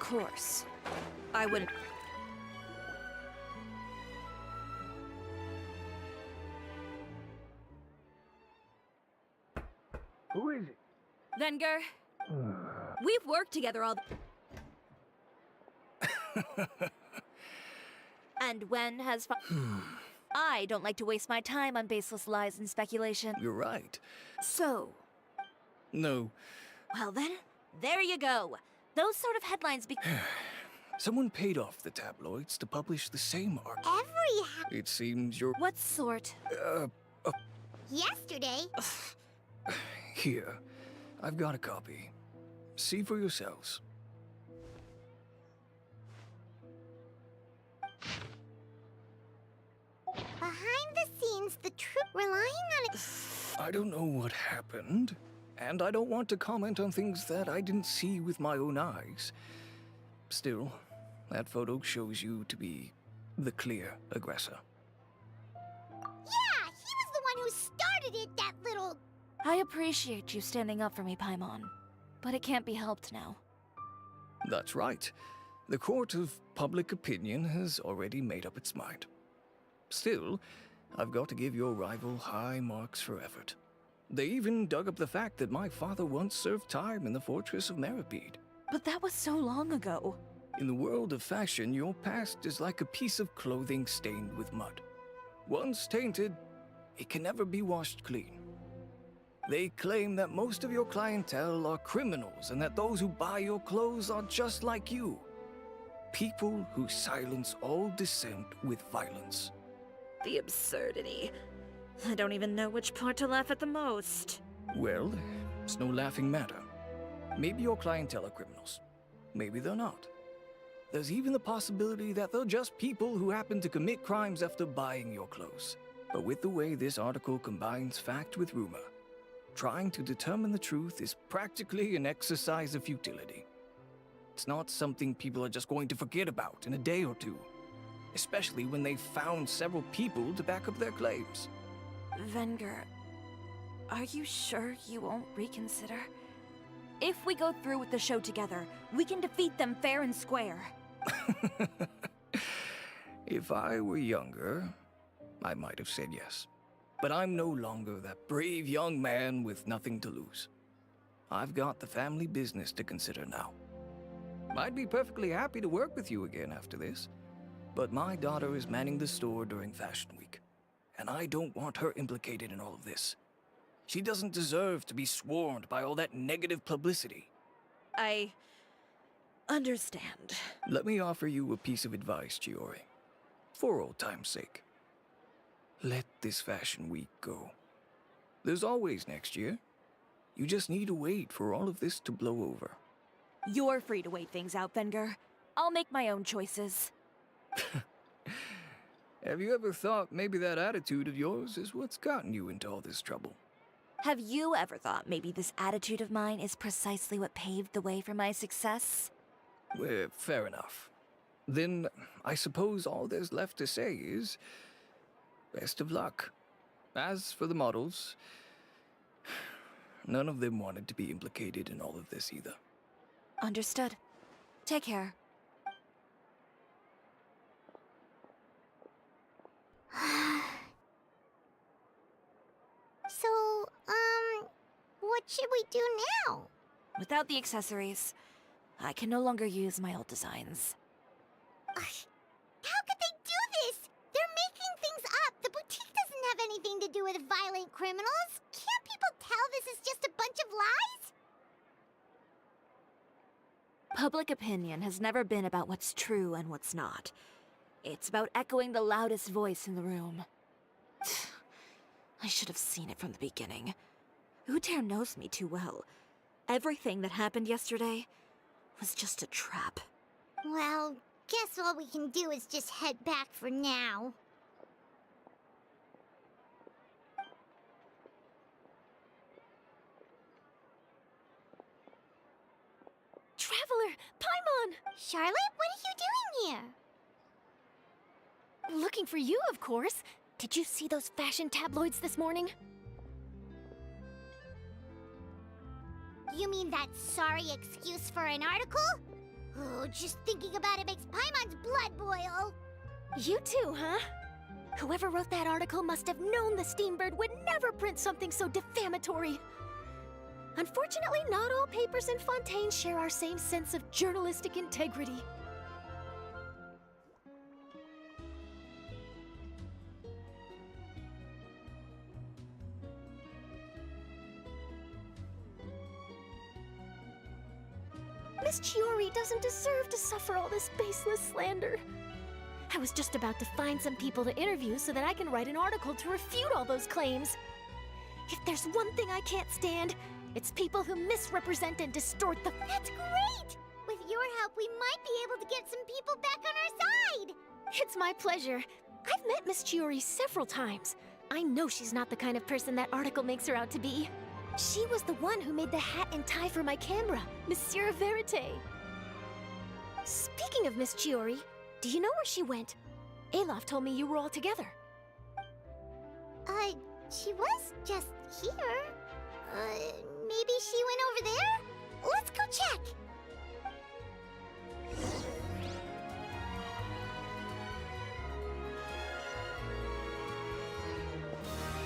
course. I wouldn't... Who is it? Venger, we've worked together all And Wen has I don't like to waste my time on baseless lies and speculation. You're right. So... No. Well then, there you go. Those sort of headlines Someone paid off the tabloids to publish the same article. It seems you're... What sort? Yesterday? Here. I've got a copy. See for yourselves. Behind the scenes, the truth relying on it. I don't know what happened, and I don't want to comment on things that I didn't see with my own eyes. Still, that photo shows you to be the clear aggressor. Yeah, he was the one who started it, that little... I appreciate you standing up for me, Paimon. But it can't be helped now. That's right. The court of public opinion has already made up its mind. Still, I've got to give your rival high marks for effort. They even dug up the fact that my father once served time in the fortress of Meripede. But that was so long ago. In the world of fashion, your past is like a piece of clothing stained with mud. Once tainted, it can never be washed clean. They claim that most of your clientele are criminals and that those who buy your clothes are just like you. People who silence all dissent with violence. The absurdity. I don't even know which part to laugh at the most. Well, it's no laughing matter. Maybe your clientele are criminals. Maybe they're not. There's even the possibility that they're just people who happen to commit crimes after buying your clothes. But with the way this article combines fact with rumor, trying to determine the truth is practically an exercise of futility. It's not something people are just going to forget about in a day or two, especially when they've found several people to back up their claims. Venger, are you sure you won't reconsider? If we go through with the show together, we can defeat them fair and square. If I were younger, I might have said yes. But I'm no longer that brave young man with nothing to lose. I've got the family business to consider now. I'd be perfectly happy to work with you again after this, but my daughter is manning the store during Fashion Week, and I don't want her implicated in all of this. She doesn't deserve to be swarmed by all that negative publicity. I understand. Let me offer you a piece of advice, Chiori. For old time's sake. Let this Fashion Week go. There's always next year. You just need to wait for all of this to blow over. You're free to wait things out, Venger. I'll make my own choices. Have you ever thought maybe that attitude of yours is what's gotten you into all this trouble? Have you ever thought maybe this attitude of mine is precisely what paved the way for my success? Well, fair enough. Then I suppose all there's left to say is... best of luck. As for the models, none of them wanted to be implicated in all of this either. Understood. Take care. So, what should we do now? Without the accessories, I can no longer use my old designs. How could they do this? They're making things up. The boutique doesn't have anything to do with violent criminals. Can't people tell this is just a bunch of lies? Public opinion has never been about what's true and what's not. It's about echoing the loudest voice in the room. I should have seen it from the beginning. Uter knows me too well. Everything that happened yesterday was just a trap. Well, guess all we can do is just head back for now. Traveler! Paimon! Charlotte, what are you doing here? Looking for you, of course. Did you see those fashion tabloids this morning? You mean that sorry excuse for an article? Oh, just thinking about it makes Paimon's blood boil. You too, huh? Whoever wrote that article must have known the Steambird would never print something so defamatory. Unfortunately, not all papers in Fontaine share our same sense of journalistic integrity. Miss Chiori doesn't deserve to suffer all this baseless slander. I was just about to find some people to interview so that I can write an article to refute all those claims. If there's one thing I can't stand, it's people who misrepresent and distort the— That's great! With your help, we might be able to get some people back on our side! It's my pleasure. I've met Miss Chiori several times. I know she's not the kind of person that article makes her out to be. She was the one who made the hat and tie for my camera, Monsieur Verite. Speaking of Miss Chiori, do you know where she went? Alof told me you were all together. She was just here. Maybe she went over there? Let's go check!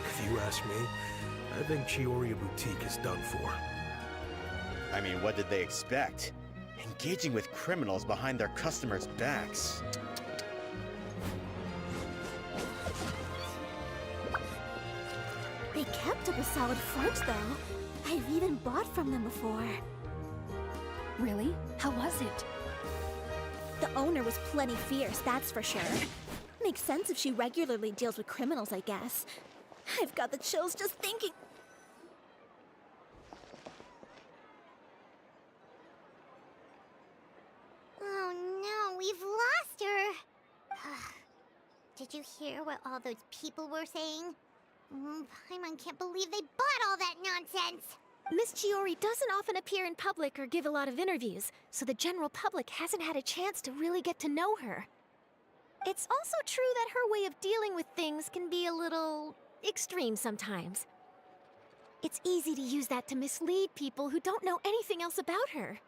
If you ask me, I think Cisoria Boutique is done for. I mean, what did they expect? Engaging with criminals behind their customers' backs. They kept up a solid front, though. I've even bought from them before. Really? How was it? The owner was plenty fierce, that's for sure. Makes sense if she regularly deals with criminals, I guess. I've got the chills just thinking. Oh no, we've lost her. Did you hear what all those people were saying? Paimon can't believe they bought all that nonsense. Miss Chiori doesn't often appear in public or give a lot of interviews, so the general public hasn't had a chance to really get to know her. It's also true that her way of dealing with things can be a little extreme sometimes. It's easy to use that to mislead people who don't know anything else about her.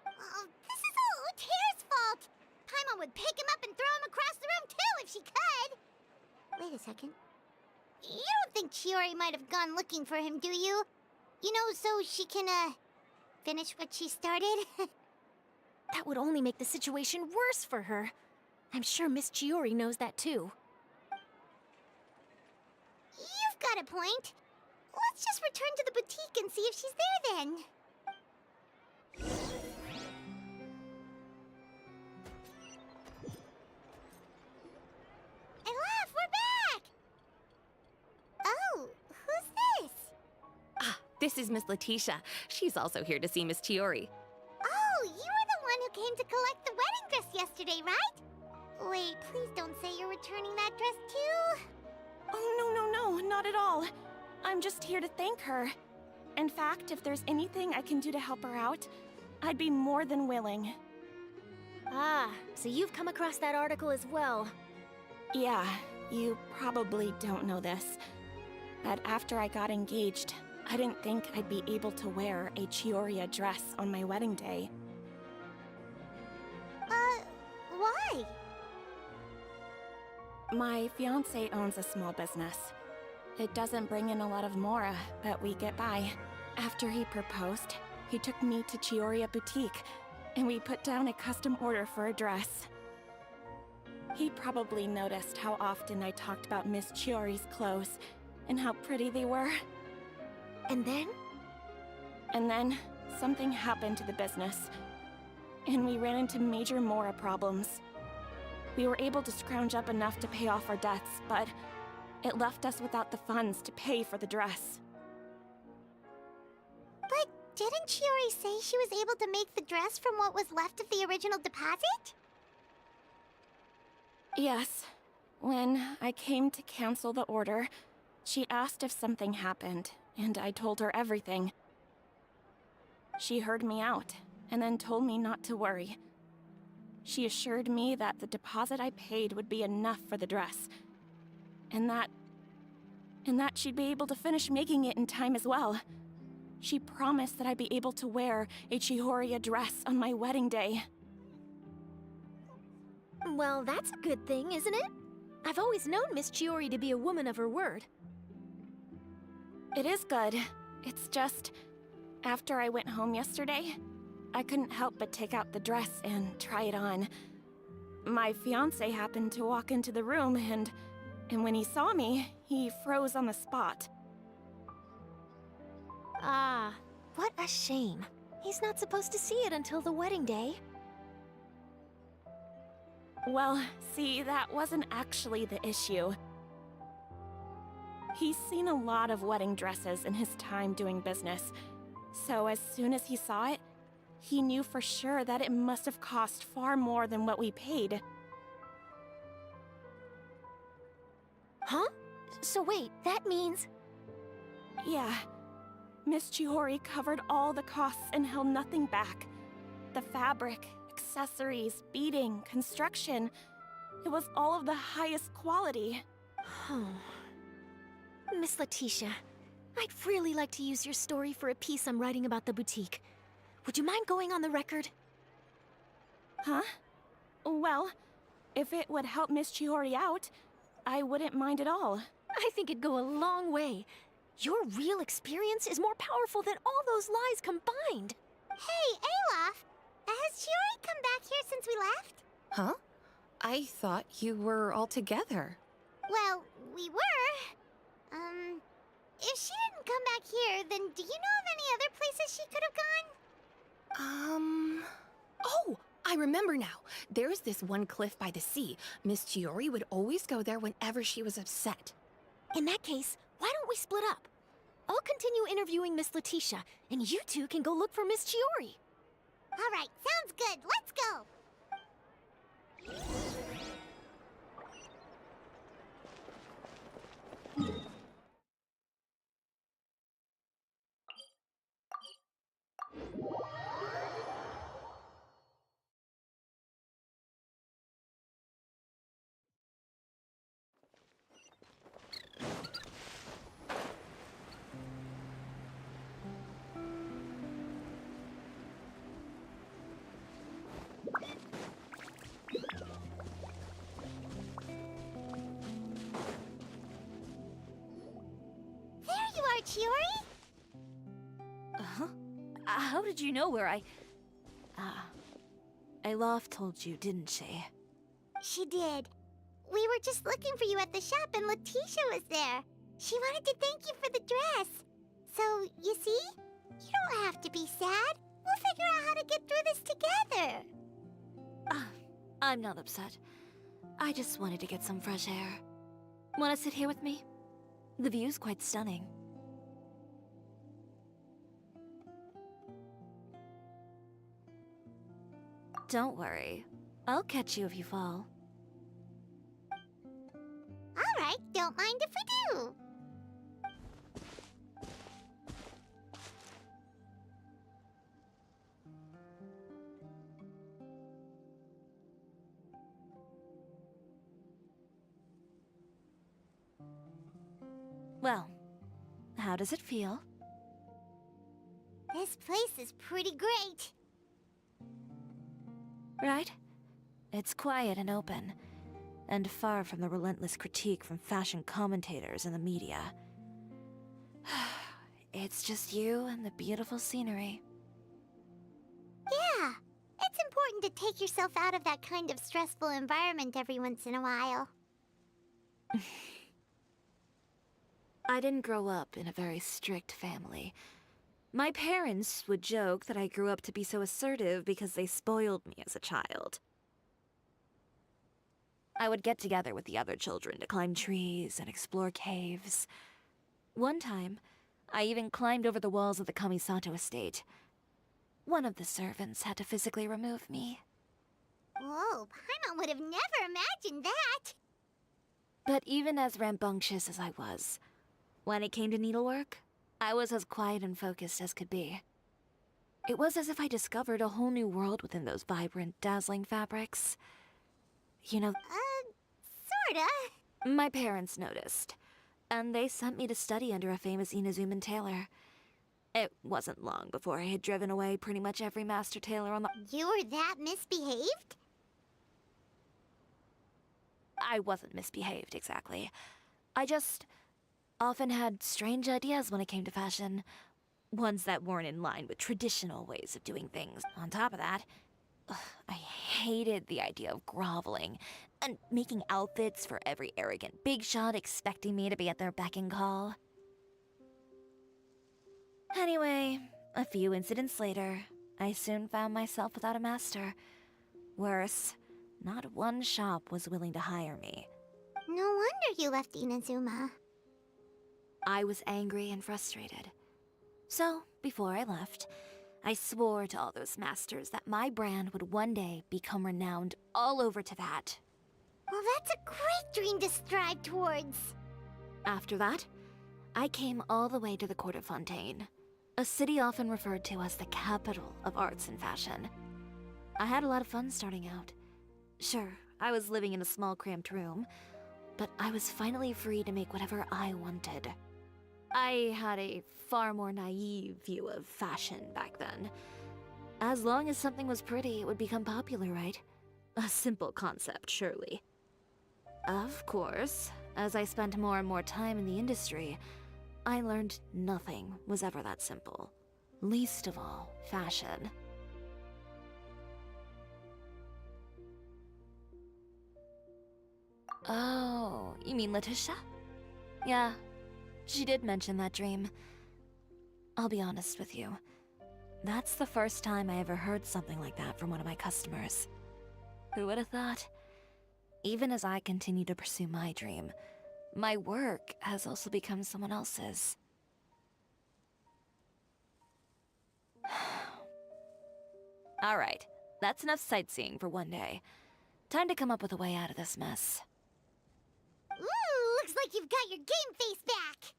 Oh, this is all Uter's fault. Paimon would pick him up and throw him across the room too if she could. Wait a second. You don't think Chiori might have gone looking for him, do you? You know, so she can, finish what she started? That would only make the situation worse for her. I'm sure Miss Chiori knows that too. You've got a point. Let's just return to the boutique and see if she's there then. Alof, we're back! Oh, who's this? Ah, this is Miss Letitia. She's also here to see Miss Chiori. Oh, you were the one who came to collect the wedding dress yesterday, right? Wait, please don't say you're returning that dress too. Oh, no, not at all. I'm just here to thank her. In fact, if there's anything I can do to help her out, I'd be more than willing. Ah, so you've come across that article as well. Yeah, you probably don't know this, but after I got engaged, I didn't think I'd be able to wear a Chioria dress on my wedding day. Why? My fiancé owns a small business. It doesn't bring in a lot of mora, but we get by. After he proposed, he took me to Chioria Boutique, and we put down a custom order for a dress. He probably noticed how often I talked about Miss Chiori's clothes, and how pretty they were. And then? And then, something happened to the business, and we ran into major mora problems. We were able to scrounge up enough to pay off our debts, but it left us without the funds to pay for the dress. But didn't Chiori say she was able to make the dress from what was left of the original deposit? Yes. When I came to cancel the order, she asked if something happened, and I told her everything. She heard me out, and then told me not to worry. She assured me that the deposit I paid would be enough for the dress, and that she'd be able to finish making it in time as well. She promised that I'd be able to wear a Chihoria dress on my wedding day. Well, that's a good thing, isn't it? I've always known Miss Chiori to be a woman of her word. It is good. It's just, after I went home yesterday, I couldn't help but take out the dress and try it on. My fiancé happened to walk into the room and when he saw me, he froze on the spot. Ah, what a shame. He's not supposed to see it until the wedding day. Well, see, that wasn't actually the issue. He's seen a lot of wedding dresses in his time doing business, so as soon as he saw it, he knew for sure that it must have cost far more than what we paid. Huh? So wait, that means... Yeah. Miss Chiori covered all the costs and held nothing back. The fabric, accessories, beading, construction. It was all of the highest quality. Oh. Miss Letitia, I'd really like to use your story for a piece I'm writing about the boutique. Would you mind going on the record? Huh? Well, if it would help Miss Chiori out, I wouldn't mind at all. I think it'd go a long way. Your real experience is more powerful than all those lies combined. Hey, Olaf! Has Chiori come back here since we left? Huh? I thought you were all together. Well, we were. If she didn't come back here, then do you know of any other places she could have gone? Oh, I remember now. There's this one cliff by the sea. Miss Chiori would always go there whenever she was upset. In that case, why don't we split up? I'll continue interviewing Miss Letitia, and you two can go look for Miss Chiori. All right, sounds good. Let's go. There you are, Chiori. Uh-huh. How did you know where I... Olaf told you, didn't she? She did. We were just looking for you at the shop and Letitia was there. She wanted to thank you for the dress. So, you see? You don't have to be sad. We'll figure out how to get through this together. I'm not upset. I just wanted to get some fresh air. Want to sit here with me? The view's quite stunning. Don't worry. I'll catch you if you fall. All right, don't mind if we do. Well, how does it feel? This place is pretty great. Right? It's quiet and open, and far from the relentless critique from fashion commentators and the media. It's just you and the beautiful scenery. Yeah, it's important to take yourself out of that kind of stressful environment every once in a while. I didn't grow up in a very strict family. My parents would joke that I grew up to be so assertive because they spoiled me as a child. I would get together with the other children to climb trees and explore caves. One time, I even climbed over the walls of the Kamisato estate. One of the servants had to physically remove me. Whoa, Paimon would have never imagined that. But even as rambunctious as I was, when it came to needlework, I was as quiet and focused as could be. It was as if I discovered a whole new world within those vibrant, dazzling fabrics. You know, Sorta. my parents noticed, and they sent me to study under a famous Inazuman tailor. It wasn't long before I had driven away pretty much every master tailor on the— You were that misbehaved? I wasn't misbehaved exactly. I just often had strange ideas when it came to fashion. Ones that weren't in line with traditional ways of doing things. On top of that, I hated the idea of groveling and making outfits for every arrogant big shot expecting me to be at their beck and call. Anyway, a few incidents later, I soon found myself without a master. Worse, not one shop was willing to hire me. No wonder you left Inazuma. I was angry and frustrated. So, before I left, I swore to all those masters that my brand would one day become renowned all over Teyvat. Well, that's a great dream to strive towards. After that, I came all the way to the court of Fontaine, a city often referred to as the capital of arts and fashion. I had a lot of fun starting out. Sure, I was living in a small cramped room, but I was finally free to make whatever I wanted. I had a far more naive view of fashion back then. As long as something was pretty, it would become popular, right? A simple concept, surely. Of course, as I spent more and more time in the industry, I learned nothing was ever that simple. Least of all, fashion. Oh, you mean Letitia? Yeah, she did mention that dream. I'll be honest with you. That's the first time I ever heard something like that from one of my customers. Who would have thought? Even as I continue to pursue my dream, my work has also become someone else's. Alright, that's enough sightseeing for one day. Time to come up with a way out of this mess. Ooh, looks like you've got your game face back.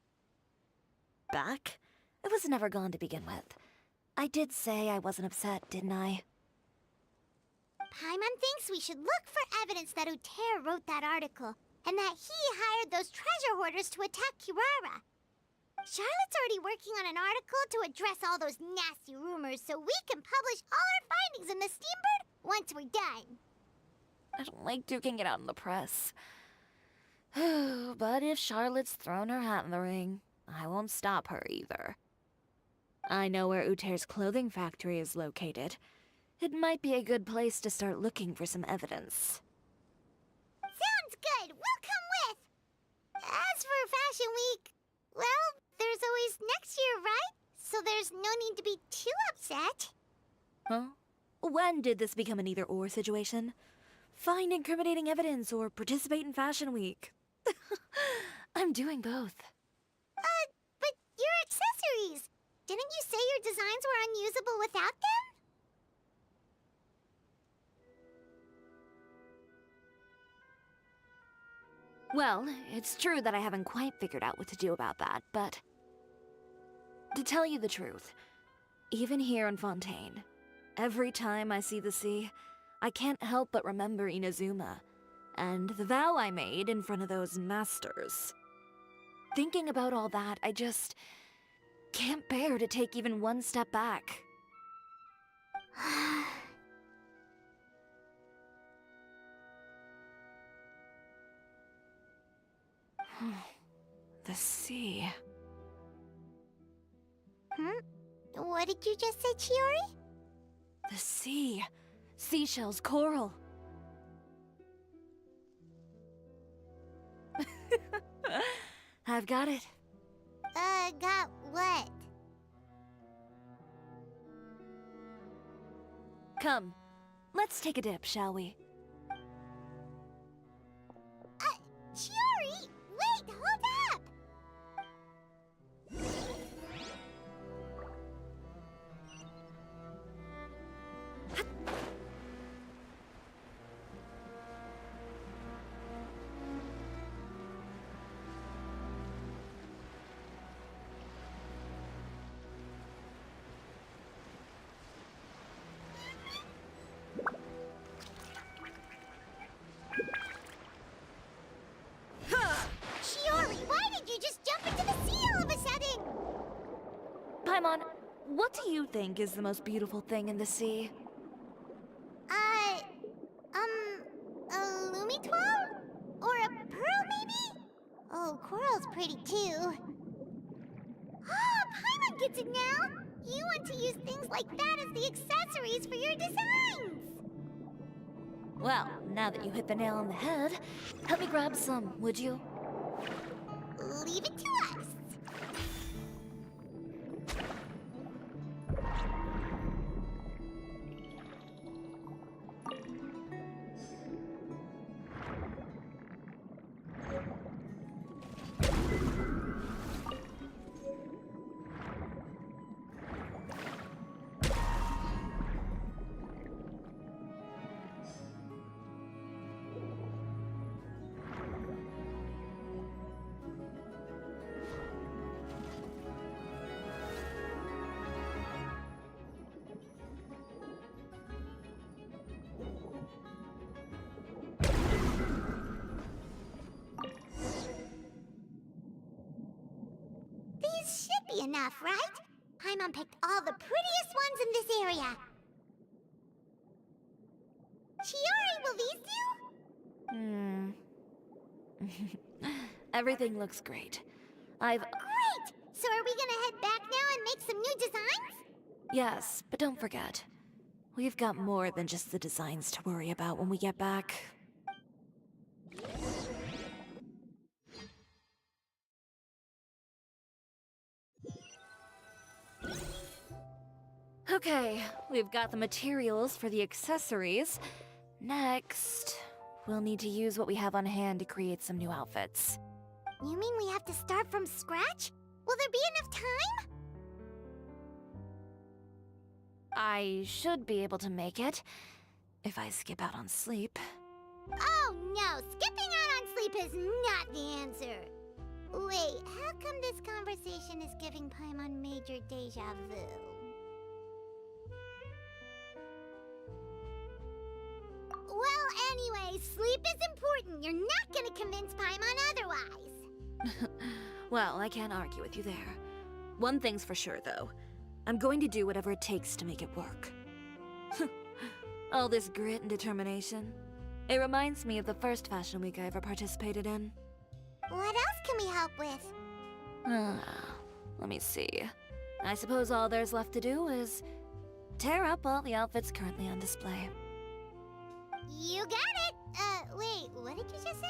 Back? It was never gone to begin with. I did say I wasn't upset, didn't I? Paimon thinks we should look for evidence that Uter wrote that article, and that he hired those treasure hoarders to attack Kirara. Charlotte's already working on an article to address all those nasty rumors so we can publish all our findings in the Steambird once we're done. I don't like duking it out in the press. But if Charlotte's thrown her hat in the ring, I won't stop her either. I know where Uter's clothing factory is located. It might be a good place to start looking for some evidence. Sounds good. We'll come with. As for Fashion Week, well, there's always next year, right? So there's no need to be too upset. Huh? When did this become an either-or situation? Find incriminating evidence or participate in Fashion Week. I'm doing both. But your accessories! Didn't you say your designs were unusable without them? Well, it's true that I haven't quite figured out what to do about that, but... to tell you the truth, even here in Fontaine, every time I see the sea, I can't help but remember Inazuma, and the vow I made in front of those masters. Thinking about all that, I just... can't bear to take even one step back. The sea. What did you just say, Chiori? The sea. Seashells, coral. I've got it. Got what? Come, let's take a dip, shall we? Chiori! Wait, hold up! Chiori, why did you just jump into the sea all of a sudden? Paimon, what do you think is the most beautiful thing in the sea? A Lumitwell? Or Oh, Coral's pretty too. Ah, Paimon gets it now! You want to use things like that as the accessories for your designs! Well, now that you hit the nail on the head, help me grab some, would you? Leave it to us! These should be enough, right? Paimon picked all the prettiest ones in this area. Chiori, will these do? Everything looks great. Great! So are we gonna head back now and make some new designs? Yes, but don't forget. We've got more than just the designs to worry about when we get back. Okay, we've got the materials for the accessories. Next, we'll need to use what we have on hand to create some new outfits. You mean we have to start from scratch? Will there be enough time? I should be able to make it, if I skip out on sleep. Oh no, skipping out on sleep is not the answer. Wait, how come this conversation is giving Paimon major deja vu? Well, anyway, sleep is important. You're not gonna convince Paimon otherwise. Well, I can't argue with you there. One thing's for sure, though. I'm going to do whatever it takes to make it work. All this grit and determination. It reminds me of the first fashion week I ever participated in. What else can we help with? Let me see. I suppose all there's left to do is tear up all the outfits currently on display. You got it! Wait, what did you just say?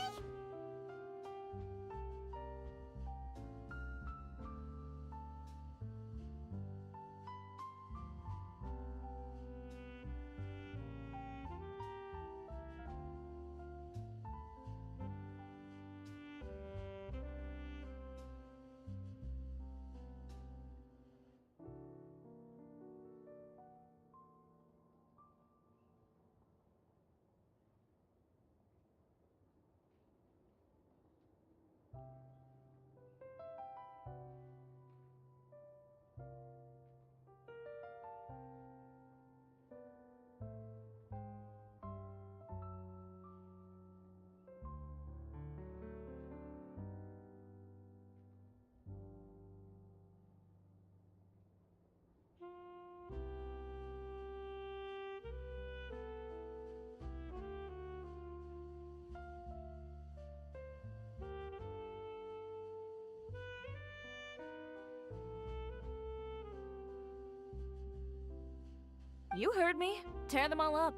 You heard me. Tear them all up.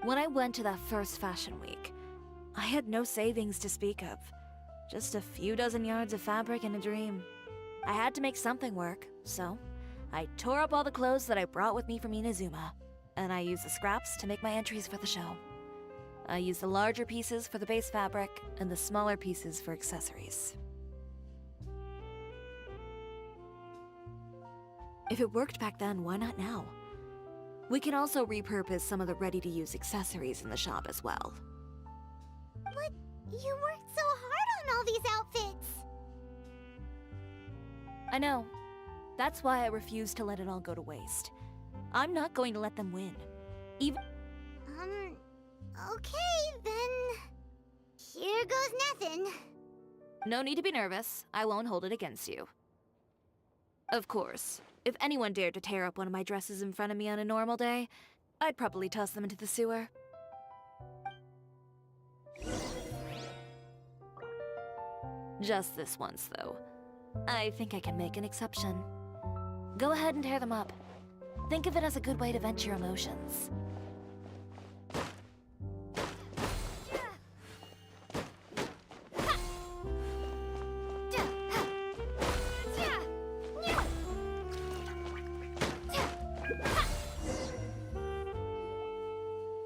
When I went to that first fashion week, I had no savings to speak of. Just a few dozen yards of fabric and a dream. I had to make something work, so I tore up all the clothes that I brought with me from Inazuma, and I used the scraps to make my entries for the show. I used the larger pieces for the base fabric and the smaller pieces for accessories. If it worked back then, why not now? We can also repurpose some of the ready-to-use accessories in the shop as well. But you worked so hard on all these outfits! I know. That's why I refuse to let it all go to waste. I'm not going to let them win. Even... Okay, then... Here goes nothing. No need to be nervous. I won't hold it against you. Of course, if anyone dared to tear up one of my dresses in front of me on a normal day, I'd probably toss them into the sewer. Just this once, though. I think I can make an exception. Go ahead and tear them up. Think of it as a good way to vent your emotions.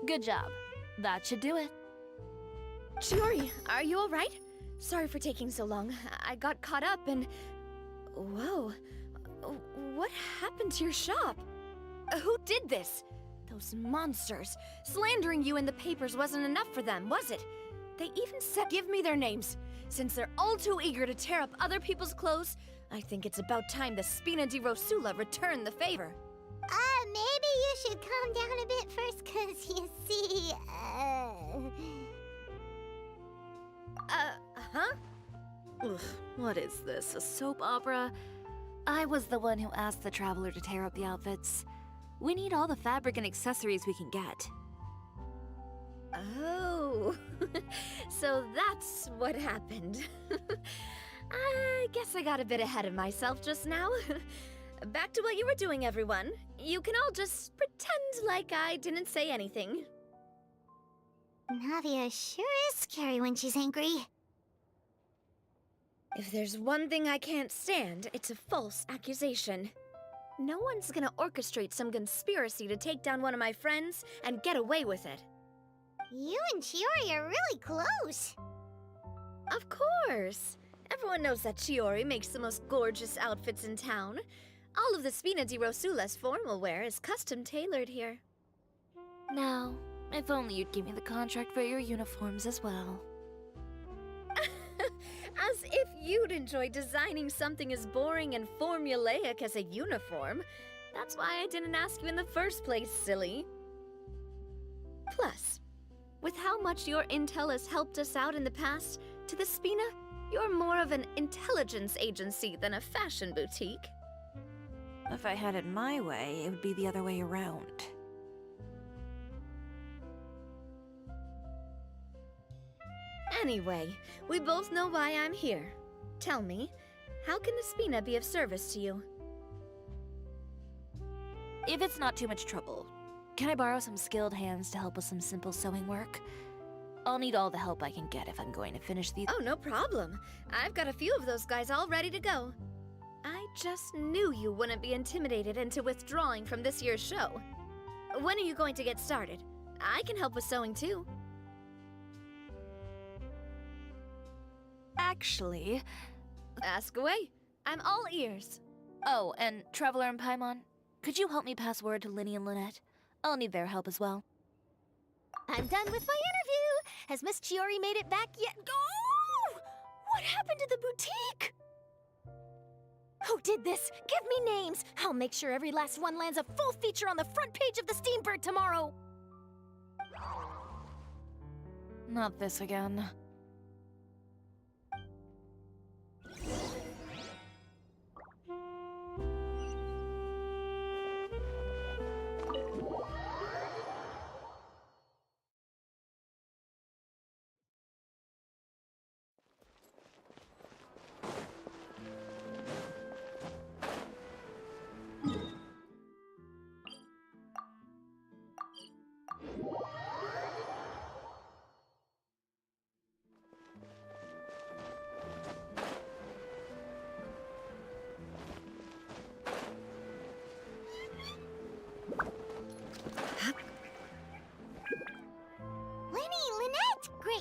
Good job. That should do it. Chiori, are you alright? Sorry for taking so long. I got caught up and... Whoa. What happened to your shop? Who did this? Those monsters. Slandering you in the papers wasn't enough for them, was it? They even said give me their names. Since they're all too eager to tear up other people's clothes, I think it's about time the Spina di Rosula return the favor. Maybe you should calm down a bit first, 'cause you see, Huh? Ugh, what is this, a soap opera? I was the one who asked the traveler to tear up the outfits. We need all the fabric and accessories we can get. Oh, so that's what happened. I guess I got a bit ahead of myself just now. Back to what you were doing, everyone. You can all just pretend like I didn't say anything. Navia sure is scary when she's angry. If there's one thing I can't stand, it's a false accusation. No one's gonna orchestrate some conspiracy to take down one of my friends and get away with it. You and Chiori are really close. Of course! Everyone knows that Chiori makes the most gorgeous outfits in town. All of the Spina di Rosula's formal wear is custom tailored here. Now, if only you'd give me the contract for your uniforms as well. As if you'd enjoy designing something as boring and formulaic as a uniform. That's why I didn't ask you in the first place, silly. Plus, with how much your intel has helped us out in the past, to the Spina, you're more of an intelligence agency than a fashion boutique. If I had it my way, it would be the other way around. Anyway, we both know why I'm here. Tell me, how can the Spina be of service to you? If it's not too much trouble, can I borrow some skilled hands to help with some simple sewing work? I'll need all the help I can get if I'm going to finish these— Oh, no problem. I've got a few of those guys all ready to go. I just knew you wouldn't be intimidated into withdrawing from this year's show. When are you going to get started? I can help with sewing too. Actually— Ask away. I'm all ears. Oh, and Traveler and Paimon, could you help me pass word to Linny and Lynette? I'll need their help as well. I'm done with my interview. Has Miss Chiori made it back yet? Oh! What happened to the boutique? Who did this? Give me names. I'll make sure every last one lands a full feature on the front page of the Steambird tomorrow. Not this again.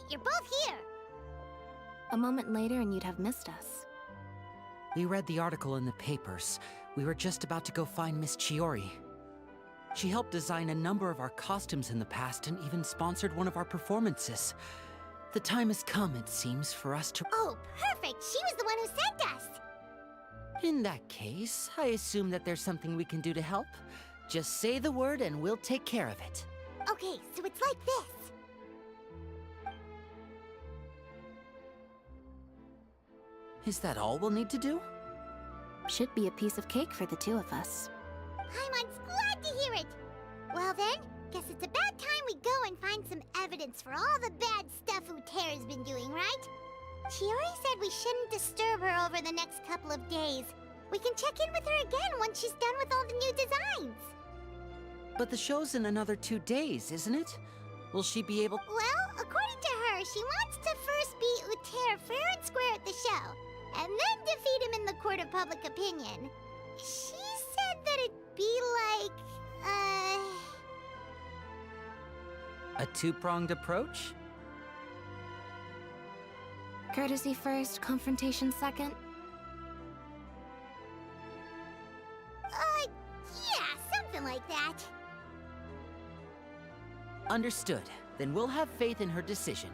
You're both here! A moment later and you'd have missed us. We read the article in the papers. We were just about to go find Miss Chiori. She helped design a number of our costumes in the past and even sponsored one of our performances. The time has come, it seems, for us to— Oh, perfect! She was the one who sent us! In that case, I assume that there's something we can do to help. Just say the word and we'll take care of it. Okay, so it's like this. Is that all we'll need to do? Should be a piece of cake for the two of us. Paimon's glad to hear it! Well then, guess it's about time we go and find some evidence for all the bad stuff Uterra's been doing, right? Chiori said we shouldn't disturb her over the next couple of days. We can check in with her again once she's done with all the new designs. But the show's in another 2 days, isn't it? Will she be able... Well, according to her, she wants to first beat Uter fair and square at the show, and then defeat him in the court of public opinion. She said that it'd be like, A two-pronged approach? Courtesy first, confrontation second. Yeah, something like that. Understood. Then we'll have faith in her decision.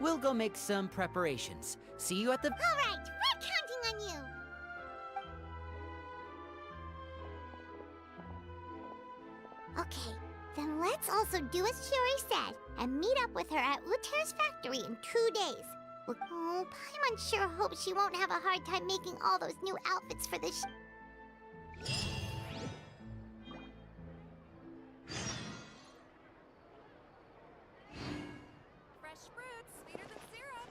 We'll go make some preparations. See you at the... All right, we're counting on you. Okay, then let's also do as Chiori said and meet up with her at Uter's factory in 2 days. Oh, Paimon sure hopes she won't have a hard time making all those new outfits for the Fresh fruits, sweeter than syrup.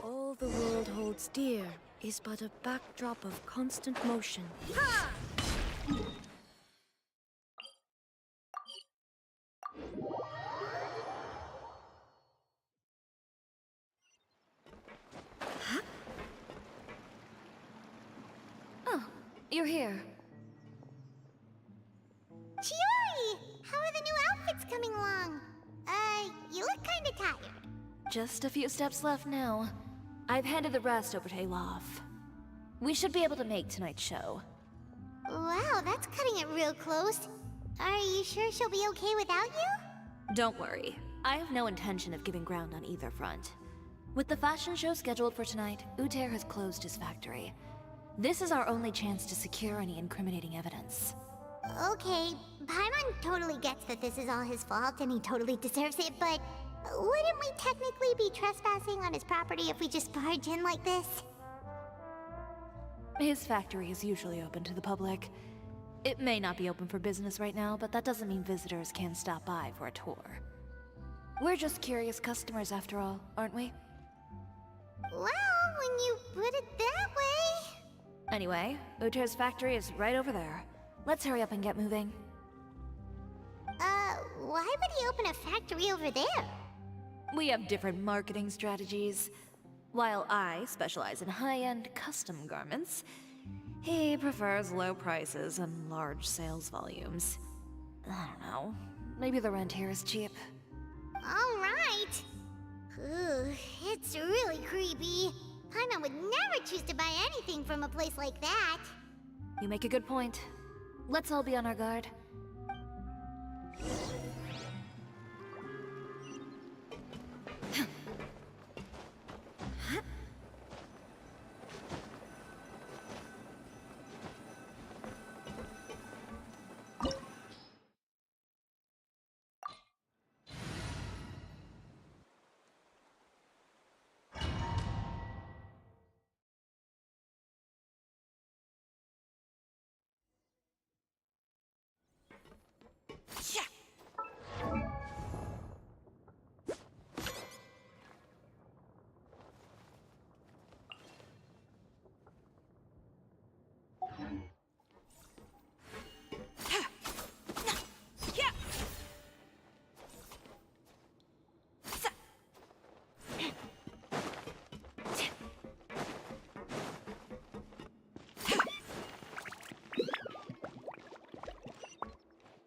All the world holds dear is but a backdrop of constant motion. Oh, you're here. Chiori! How are the new outfits coming along? You look kinda tired. Just a few steps left now. I've handed the rest over to Alof. We should be able to make tonight's show. Wow, that's cutting it real close. Are you sure she'll be okay without you? Don't worry. I have no intention of giving ground on either front. With the fashion show scheduled for tonight, Uter has closed his factory. This is our only chance to secure any incriminating evidence. Okay, Paimon totally gets that this is all his fault and he totally deserves it, but wouldn't we technically be trespassing on his property if we just barge in like this? His factory is usually open to the public. It may not be open for business right now, but that doesn't mean visitors can't stop by for a tour. We're just curious customers after all, aren't we? Well, when you put it that way... Anyway, Uter's factory is right over there. Let's hurry up and get moving. Why would he open a factory over there? We have different marketing strategies. While I specialize in high-end custom garments, he prefers low prices and large sales volumes. I don't know. Maybe the rent here is cheap. All right. Ugh, it's really creepy. Paimon would never choose to buy anything from a place like that. You make a good point. Let's all be on our guard.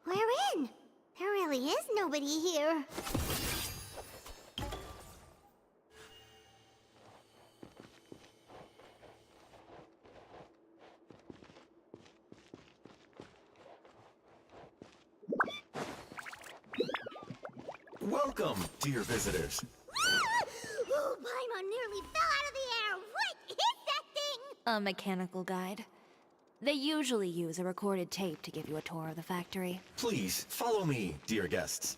We're in. There really is nobody here. Welcome, dear visitors. Oh, Paimon nearly fell out of the air. What is that thing? A mechanical guide. They usually use a recorded tape to give you a tour of the factory. Please, follow me, dear guests.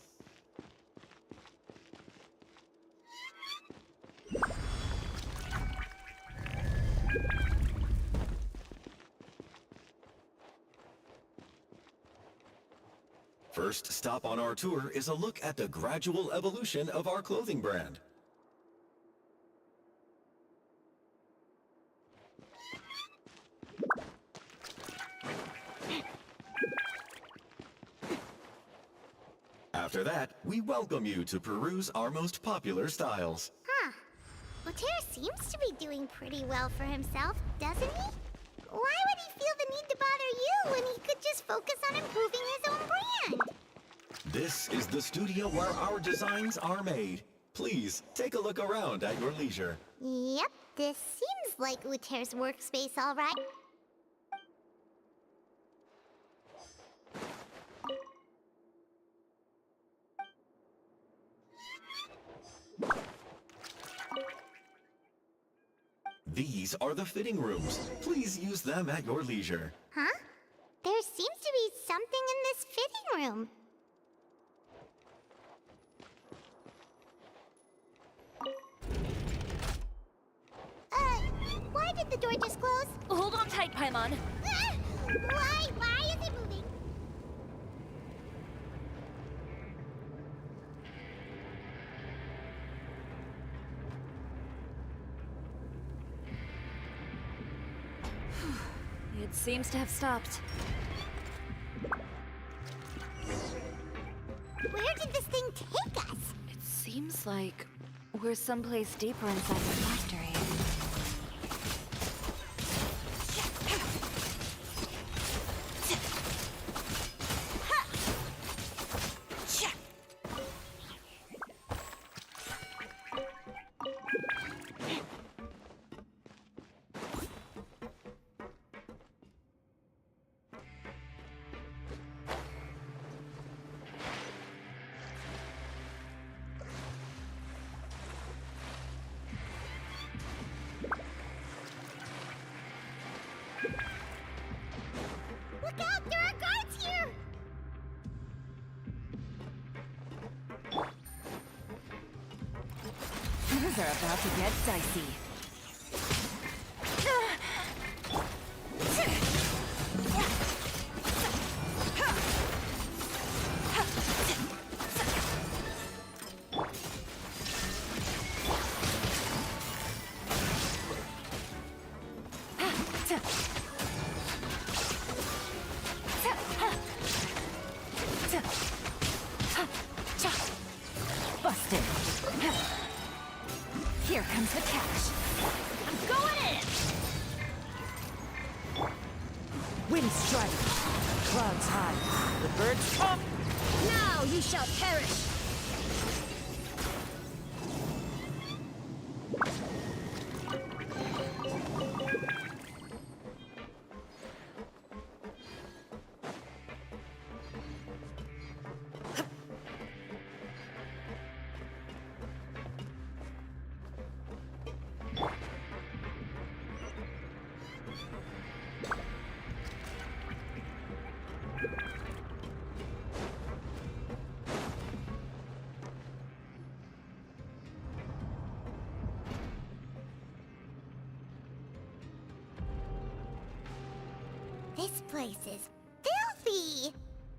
First stop on our tour is a look at the gradual evolution of our clothing brand. After that, we welcome you to peruse our most popular styles. Huh. Uter seems to be doing pretty well for himself, doesn't he? Why would he feel the need to bother you when he could just focus on improving his own brand? This is the studio where our designs are made. Please, take a look around at your leisure. Yep, this seems like Uter's workspace, all right. These are the fitting rooms. Please use them at your leisure. Huh? There seems to be something in this fitting room. Why did the door just close? Hold on tight, Paimon. Ah! Why is it moving? It seems to have stopped. Where did this thing take us? It seems like we're someplace deeper inside the factory. Look out! There are guards here! Things are about to get dicey. Busted. Here comes the cash. I'm going in! Wind strike. Clouds high. The birds up. Now ye shall perish. This place is filthy!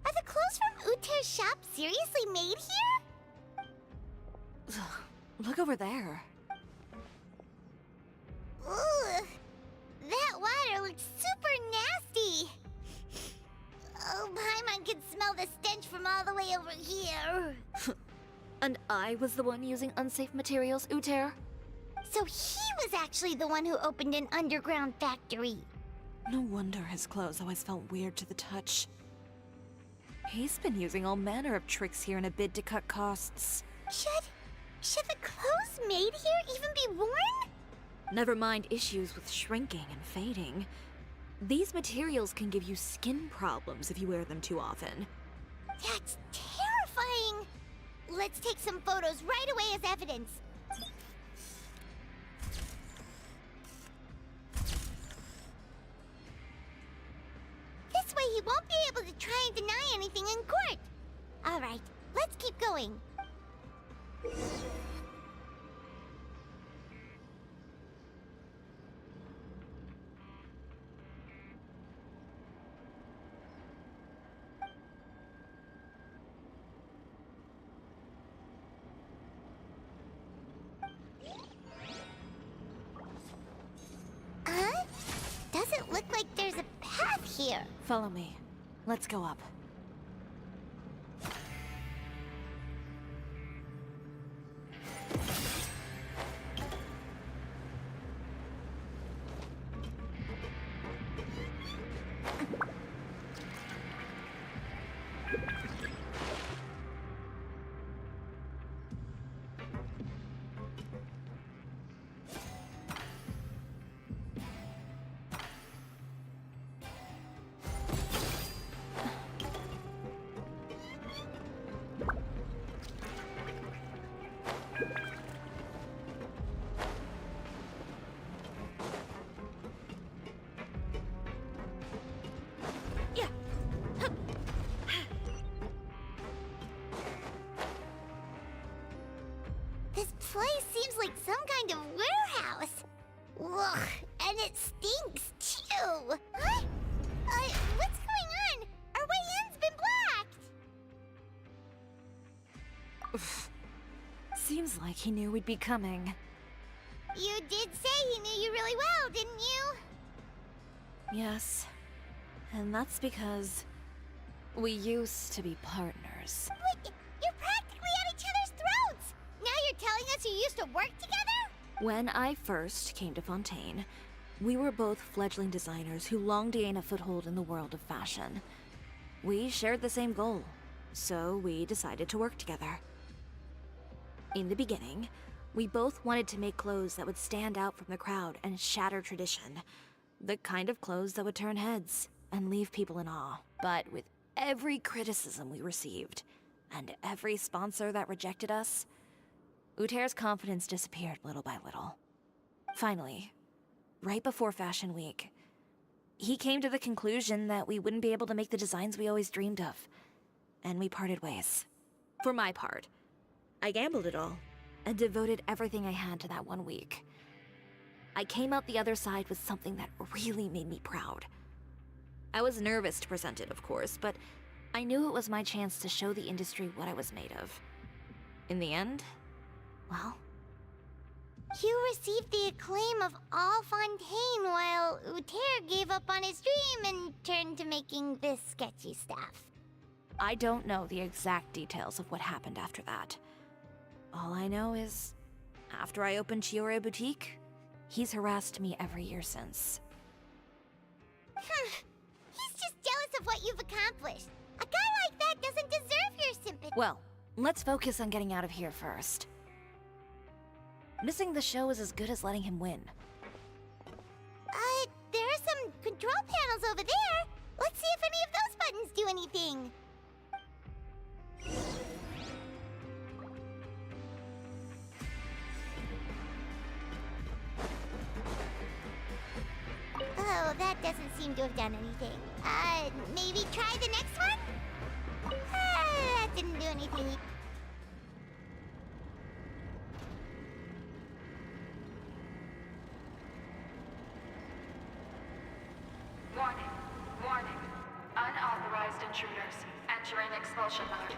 Are the clothes from Uter's shop seriously made here? Look over there. Ugh! That water looks super nasty! Oh, Paimon can smell the stench from all the way over here. And I was the one using unsafe materials, Uter? So he was actually the one who opened an underground factory. No wonder his clothes always felt weird to the touch. He's been using all manner of tricks here in a bid to cut costs. Should the clothes made here even be worn? Never mind issues with shrinking and fading. These materials can give you skin problems if you wear them too often. That's terrifying! Let's take some photos right away as evidence. This way he won't be able to try and deny anything in court. All right, let's keep going. Doesn't look like there's a path here. Follow me. Let's go up. This place seems like some kind of warehouse. Ugh, and it stinks too. Huh? What's going on? Our way in's been blocked. Seems like he knew we'd be coming. You did say he knew you really well, didn't you? Yes. And that's because we used to be partners. Wait, you're practically at each other's throats. Now you're telling us you used to work together? When I first came to Fontaine, we were both fledgling designers who longed to gain a foothold in the world of fashion. We shared the same goal, so we decided to work together. In the beginning, we both wanted to make clothes that would stand out from the crowd and shatter tradition. The kind of clothes that would turn heads and leave people in awe. But with every criticism we received, and every sponsor that rejected us, Uter's confidence disappeared little by little. Finally, right before Fashion Week, he came to the conclusion that we wouldn't be able to make the designs we always dreamed of, and we parted ways. For my part, I gambled it all, and devoted everything I had to that 1 week. I came out the other side with something that really made me proud. I was nervous to present it, of course, but I knew it was my chance to show the industry what I was made of. In the end, well... You received the acclaim of all Fontaine while Uter gave up on his dream and turned to making this sketchy stuff. I don't know the exact details of what happened after that. All I know is, after I opened Cisoria Boutique, he's harassed me every year since. He's just jealous of what you've accomplished. A guy like that doesn't deserve your sympathy. Well, let's focus on getting out of here first. Missing the show is as good as letting him win. There are some control panels over there. Let's see if any of those buttons do anything. Oh, that doesn't seem to have done anything. Maybe try the next one? That didn't do anything. Warning. Warning. Unauthorized intruders entering expulsion mode.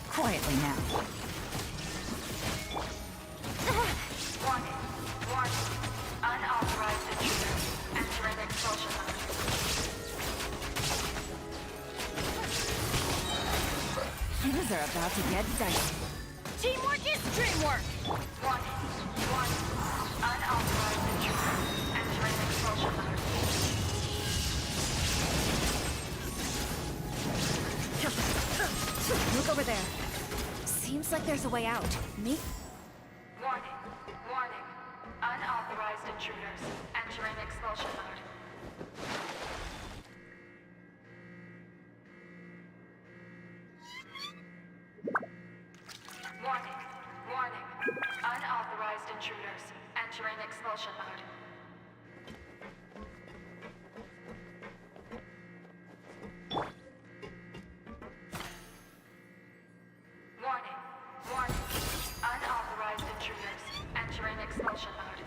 Quietly now. Warning. Warning. Unauthorized intruders entering expulsion mode. Things are about to get dicey. Teamwork is dreamwork! Warning. Warning. Unauthorized intruders entering expulsion mode. Look over there. Seems like there's a way out. Me? Warning. Warning. Unauthorized intruders entering expulsion mode. Warning. Warning. Unauthorized intruders. Entering expulsion mode. Warning. Warning. Unauthorized intruders. Entering expulsion mode.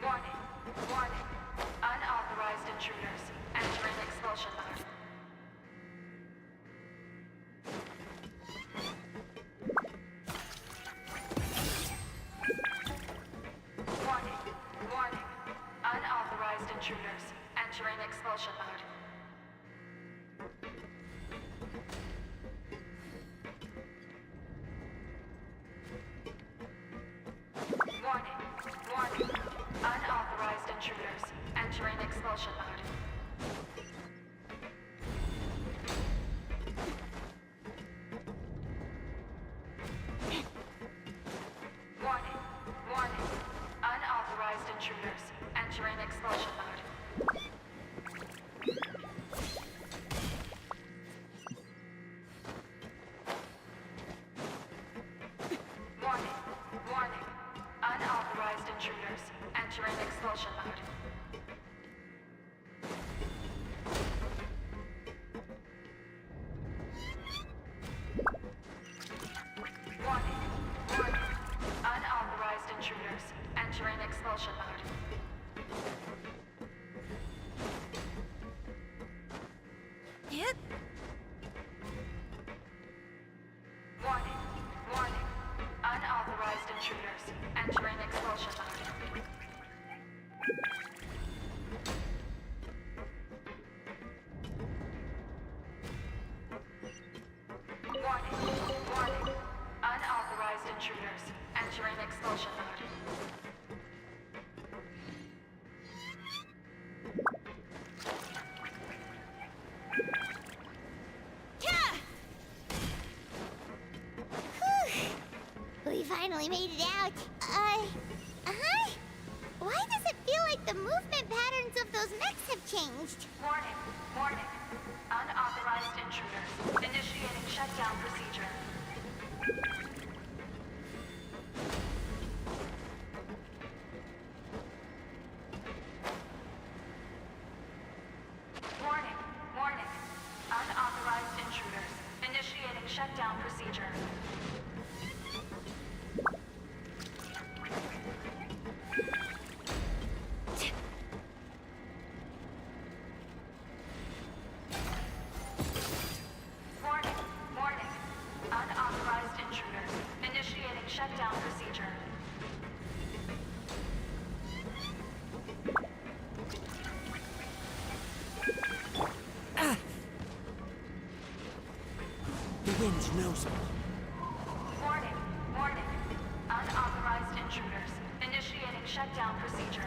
Warning. Warning. Unauthorized intruders. Entering expulsion mode. Warning. Warning. Unauthorized intruders. Entering expulsion mode. Warning. Warning. Unauthorized intruders. Entering expulsion mode. Warning. Warning. Unauthorized intruders. Entering expulsion mode. Warning. Warning. Unauthorized intruders. Entering expulsion mode. Warning. Warning. Unauthorized intruders. Entering expulsion mode. Yep. Warning. Warning. Unauthorized intruders. Entering expulsion mode. Warning. Warning. Unauthorized intruders. Entering expulsion mode. We finally made it out. Huh? Why does it feel like the movement patterns of those mechs have changed? Warning. Warning. Unauthorized intruders. Initiating shutdown procedure. Warning. Warning. Unauthorized intruders. Initiating shutdown procedure. Warning. Warning. Unauthorized intruders. Initiating shutdown procedure. The wind knows me. Warning. Warning. Unauthorized intruders. Initiating shutdown procedure.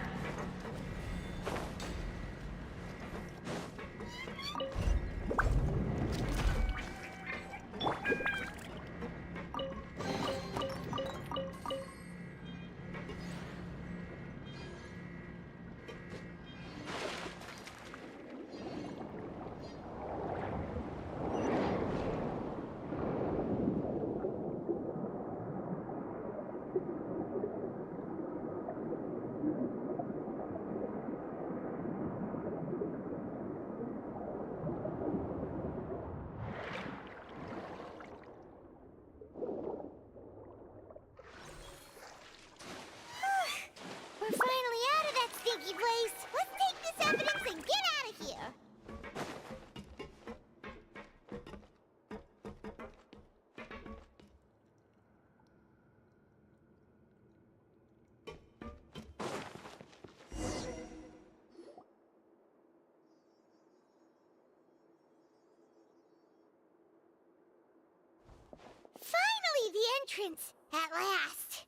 We're finally out of that stinky place. Let's take this evidence and get out of here. Finally, the entrance! At last!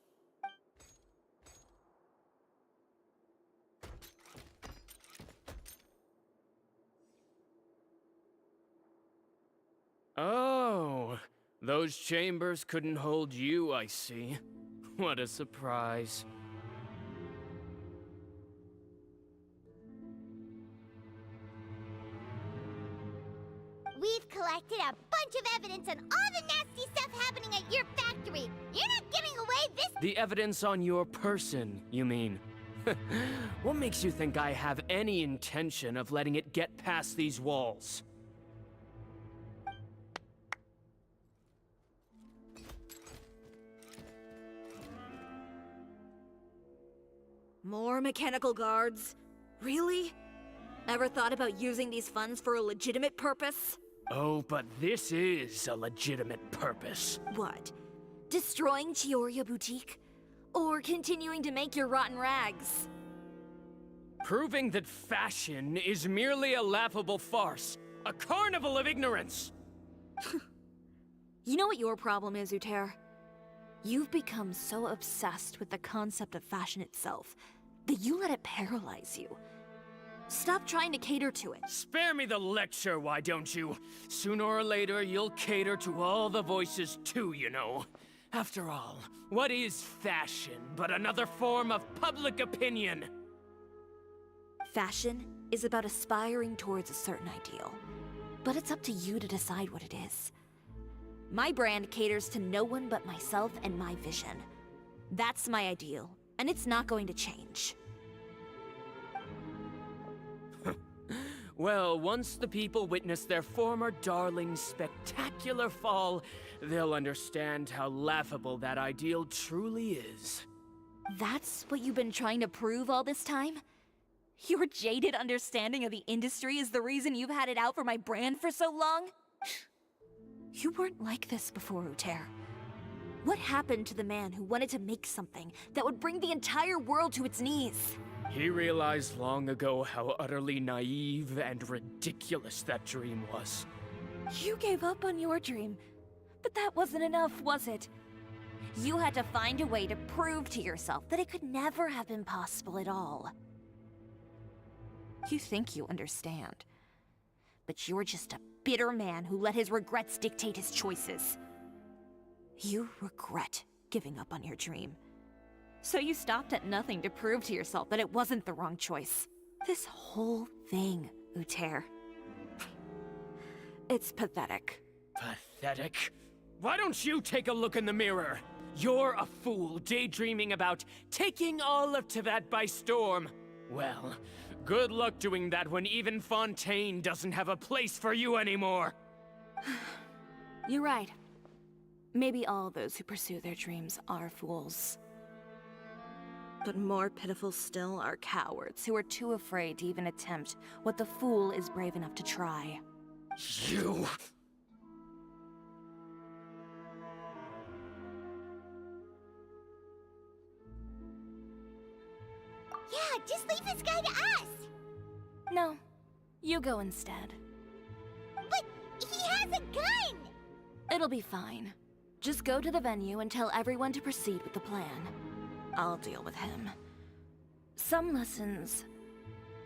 Oh, those chambers couldn't hold you, I see. What a surprise. collected a bunch of evidence on all the nasty stuff happening at your factory. You're not giving away this— The evidence on your person, you mean? What makes you think I have any intention of letting it get past these walls? More mechanical guards? Really? Ever thought about using these funds for a legitimate purpose? Oh, but this is a legitimate purpose. What? Destroying Chioria Boutique? Or continuing to make your rotten rags? Proving that fashion is merely a laughable farce. A carnival of ignorance! You know what your problem is, Uter? You've become so obsessed with the concept of fashion itself that you let it paralyze you. Stop trying to cater to it. Spare me the lecture, why don't you? Sooner or later, you'll cater to all the voices too, you know. After all, what is fashion but another form of public opinion? Fashion is about aspiring towards a certain ideal, but it's up to you to decide what it is. My brand caters to no one but myself and my vision. That's my ideal, and it's not going to change. Well, once the people witness their former darling's spectacular fall, they'll understand how laughable that ideal truly is. That's what you've been trying to prove all this time? Your jaded understanding of the industry is the reason you've had it out for my brand for so long? You weren't like this before, Uter. What happened to the man who wanted to make something that would bring the entire world to its knees? He realized long ago how utterly naive and ridiculous that dream was. You gave up on your dream, but that wasn't enough, was it? You had to find a way to prove to yourself that it could never have been possible at all. You think you understand, but you're just a bitter man who let his regrets dictate his choices. You regret giving up on your dream. So you stopped at nothing to prove to yourself that it wasn't the wrong choice. This whole thing, Uter. It's pathetic. Pathetic? Why don't you take a look in the mirror? You're a fool daydreaming about taking all of Tibet by storm. Well, good luck doing that when even Fontaine doesn't have a place for you anymore. You're right. Maybe all those who pursue their dreams are fools. But more pitiful still are cowards who are too afraid to even attempt what the fool is brave enough to try. You... Yeah, just leave this guy to us! No, you go instead. But he has a gun! It'll be fine. Just go to the venue and tell everyone to proceed with the plan. I'll deal with him. Some lessons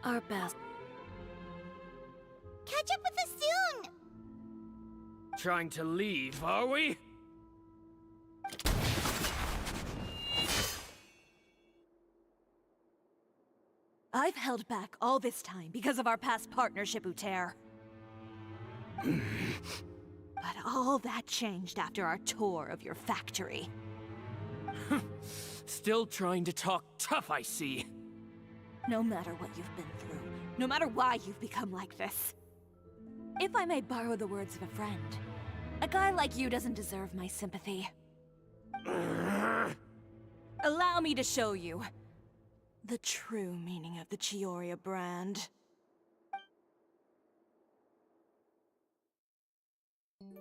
are best. Catch up with us soon! Trying to leave, are we? I've held back all this time because of our past partnership, Uter. But all that changed after our tour of your factory. Still trying to talk tough, I see. No matter what you've been through, no matter why you've become like this. If I may borrow the words of a friend, a guy like you doesn't deserve my sympathy. Allow me to show you the true meaning of the Chiori brand.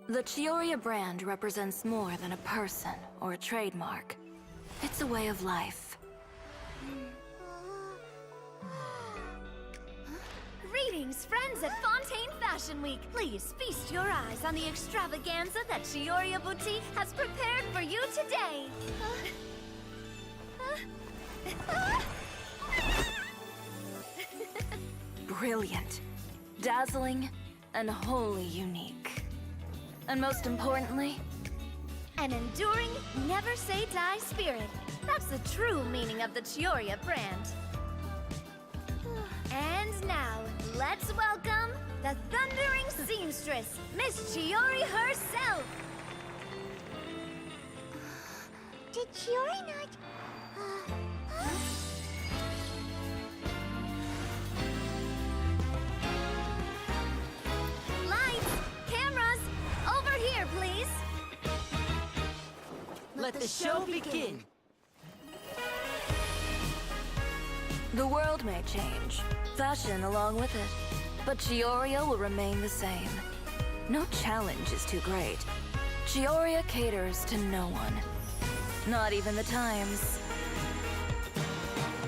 The Chiori brand represents more than a person or a trademark. It's a way of life. Greetings, friends at Fontaine Fashion Week. Please feast your eyes on the extravaganza that Chioria Boutique has prepared for you today. Brilliant, dazzling, and wholly unique. And most importantly, an enduring, never-say-die spirit. That's the true meaning of the Chioria brand. And now, let's welcome the thundering seamstress, Miss Chiori herself! Did Chiori not... Lights! Cameras! Over here, please! Let the show begin. The world may change, fashion along with it, but Chioria will remain the same. No challenge is too great. Chioria caters to no one. Not even the times.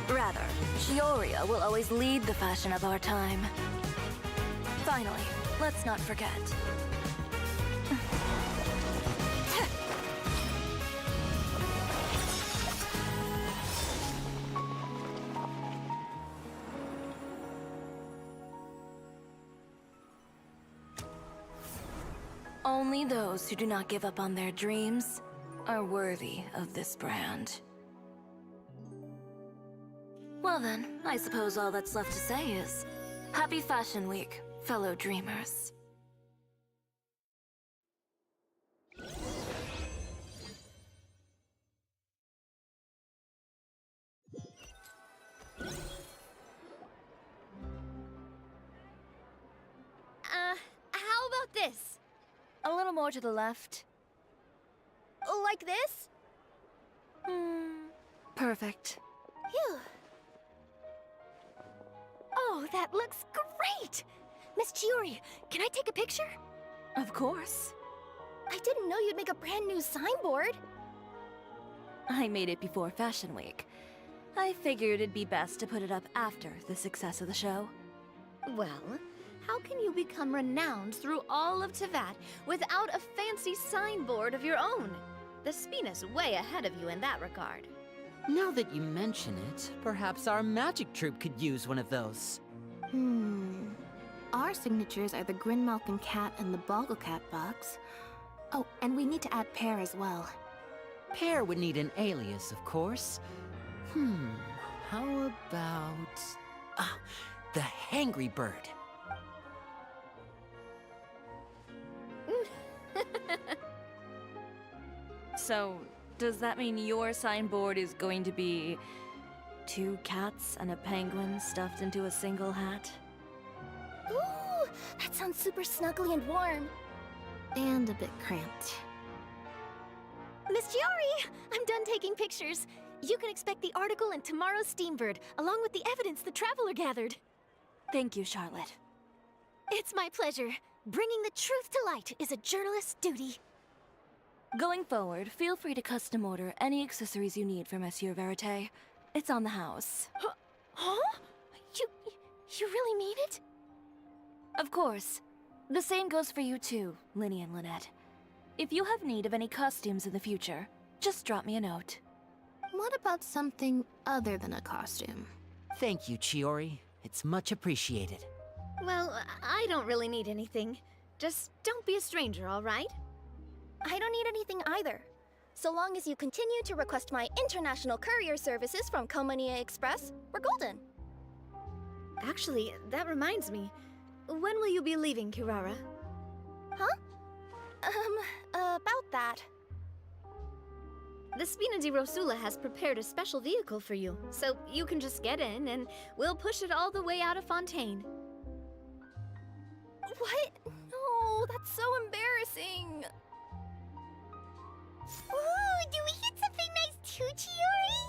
Rather, Chioria will always lead the fashion of our time. Finally, let's not forget. Only those who do not give up on their dreams are worthy of this brand. Well then, I suppose all that's left to say is, Happy Fashion Week, fellow dreamers. How about this? A little more to the left. Like this? Perfect. Phew. Oh, that looks great! Miss Chiori, can I take a picture? Of course. I didn't know you'd make a brand new signboard. I made it before Fashion Week. I figured it'd be best to put it up after the success of the show. Well, how can you become renowned through all of Tevat without a fancy signboard of your own? The Spina's way ahead of you in that regard. Now that you mention it, perhaps our magic troupe could use one of those. Our signatures are the Grinmalkin cat and the Bogglecat box. Oh, and we need to add Pear as well. Pear would need an alias, of course. How about... the Hangry Bird. So, does that mean your signboard is going to be 2 cats and a penguin stuffed into a single hat? Ooh, that sounds super snuggly and warm. And a bit cramped. Miss Chiori, I'm done taking pictures. You can expect the article in tomorrow's Steambird, along with the evidence the Traveler gathered. Thank you, Charlotte. It's my pleasure. Bringing the truth to light is a journalist's duty. Going forward, feel free to custom order any accessories you need for Monsieur Verite. It's on the house. Huh? You really mean it? Of course. The same goes for you too, Linny and Lynette. If you have need of any costumes in the future, just drop me a note. What about something other than a costume? Thank you, Chiori. It's much appreciated. Well, I don't really need anything. Just don't be a stranger, all right? I don't need anything either. So long as you continue to request my international courier services from Komania Express, we're golden. Actually, that reminds me. When will you be leaving, Kirara? Huh? About that. The Spina di Rosula has prepared a special vehicle for you, so you can just get in and we'll push it all the way out of Fontaine. What? No, that's so embarrassing. Ooh, do we get something nice too, Chiori?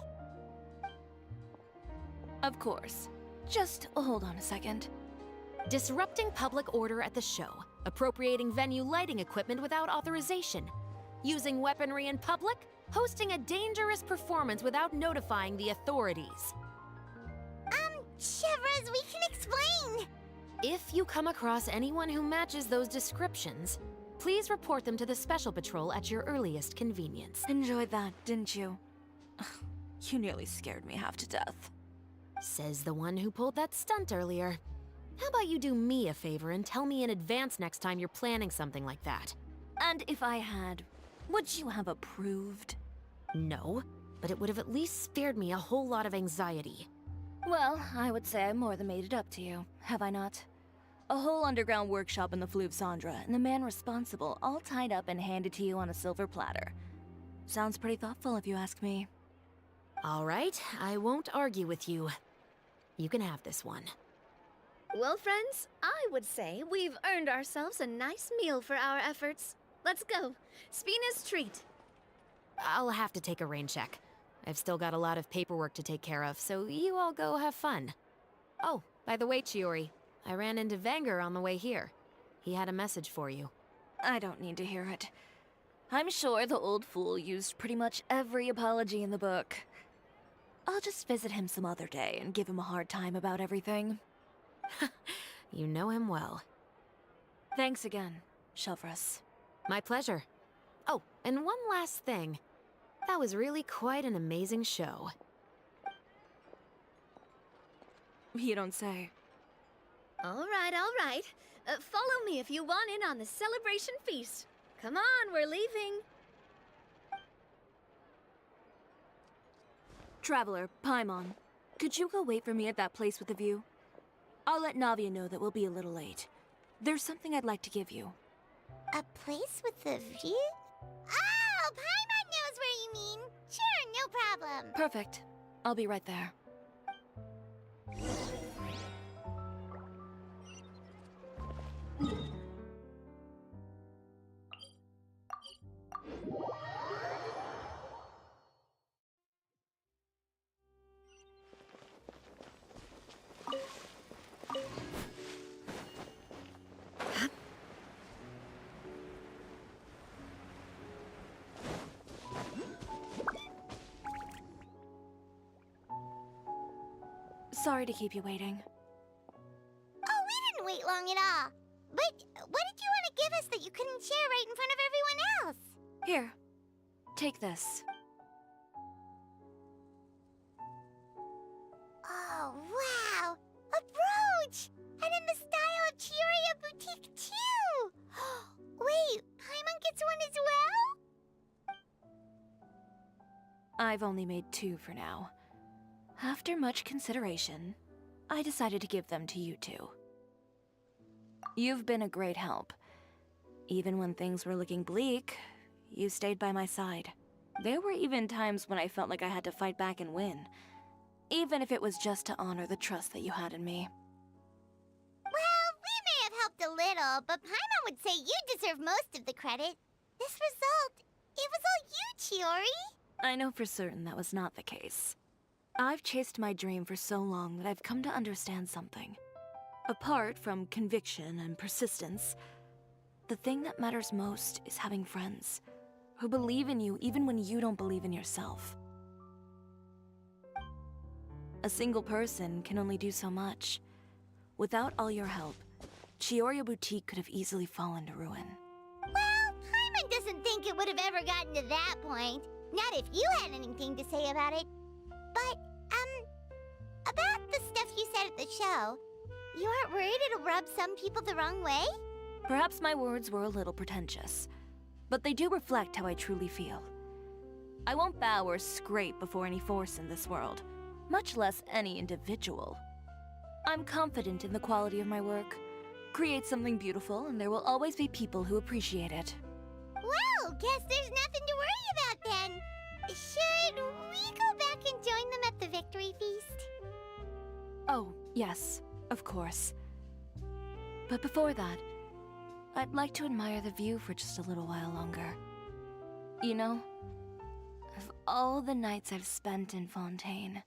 Of course. Just hold on a second. Disrupting public order at the show. Appropriating venue lighting equipment without authorization. Using weaponry in public. Hosting a dangerous performance without notifying the authorities. Chevrolet, we can explain! If you come across anyone who matches those descriptions, please report them to the Special Patrol at your earliest convenience. Enjoyed that, didn't you? You nearly scared me half to death. Says the one who pulled that stunt earlier. How about you do me a favor and tell me in advance next time you're planning something like that? And if I had, would you have approved? No, but it would have at least spared me a whole lot of anxiety. Well, I would say I more than made it up to you, have I not? A whole underground workshop in the Fleuve Cendra, and the man responsible all tied up and handed to you on a silver platter. Sounds pretty thoughtful if you ask me. All right, I won't argue with you. You can have this one. Well, friends, I would say we've earned ourselves a nice meal for our efforts. Let's go. Spina's treat. I'll have to take a rain check. I've still got a lot of paperwork to take care of, so you all go have fun. Oh, by the way, Chiori, I ran into Vanger on the way here. He had a message for you. I don't need to hear it. I'm sure the old fool used pretty much every apology in the book. I'll just visit him some other day and give him a hard time about everything. You know him well. Thanks again, Shelvrus. My pleasure. Oh, and one last thing. That was really quite an amazing show. You don't say. All right, all right. Follow me if you want in on the celebration feast. Come on, we're leaving. Traveler, Paimon, could you go wait for me at that place with the view? I'll let Navia know that we'll be a little late. There's something I'd like to give you. A place with a view? Oh, Paimon knows where you mean. Sure, no problem. Perfect. I'll be right there. Sorry to keep you waiting. Oh, we didn't wait long at all. But what did you want to give us that you couldn't share right in front of everyone else? Here, take this. Oh, wow! A brooch! And in the style of Cisoria boutique, too! Wait, Paimon gets one as well? I've only made 2 for now. After much consideration, I decided to give them to you two. You've been a great help. Even when things were looking bleak, you stayed by my side. There were even times when I felt like I had to fight back and win, even if it was just to honor the trust that you had in me. Well, we may have helped a little, but Paimon would say you deserve most of the credit. This result, it was all you, Chiori. I know for certain that was not the case. I've chased my dream for so long that I've come to understand something. Apart from conviction and persistence, the thing that matters most is having friends who believe in you even when you don't believe in yourself. A single person can only do so much. Without all your help, Cisoria Boutique could have easily fallen to ruin. Well, Paimon doesn't think it would have ever gotten to that point. Not if you had anything to say about it. But, about the stuff you said at the show, you aren't worried it'll rub some people the wrong way? Perhaps my words were a little pretentious, but they do reflect how I truly feel. I won't bow or scrape before any force in this world, much less any individual. I'm confident in the quality of my work. Create something beautiful, and there will always be people who appreciate it. Well, guess there's nothing to worry about then. Should we go back and join them at the victory feast? Oh, yes, of course. But before that, I'd like to admire the view for just a little while longer. You know, of all the nights I've spent in Fontaine,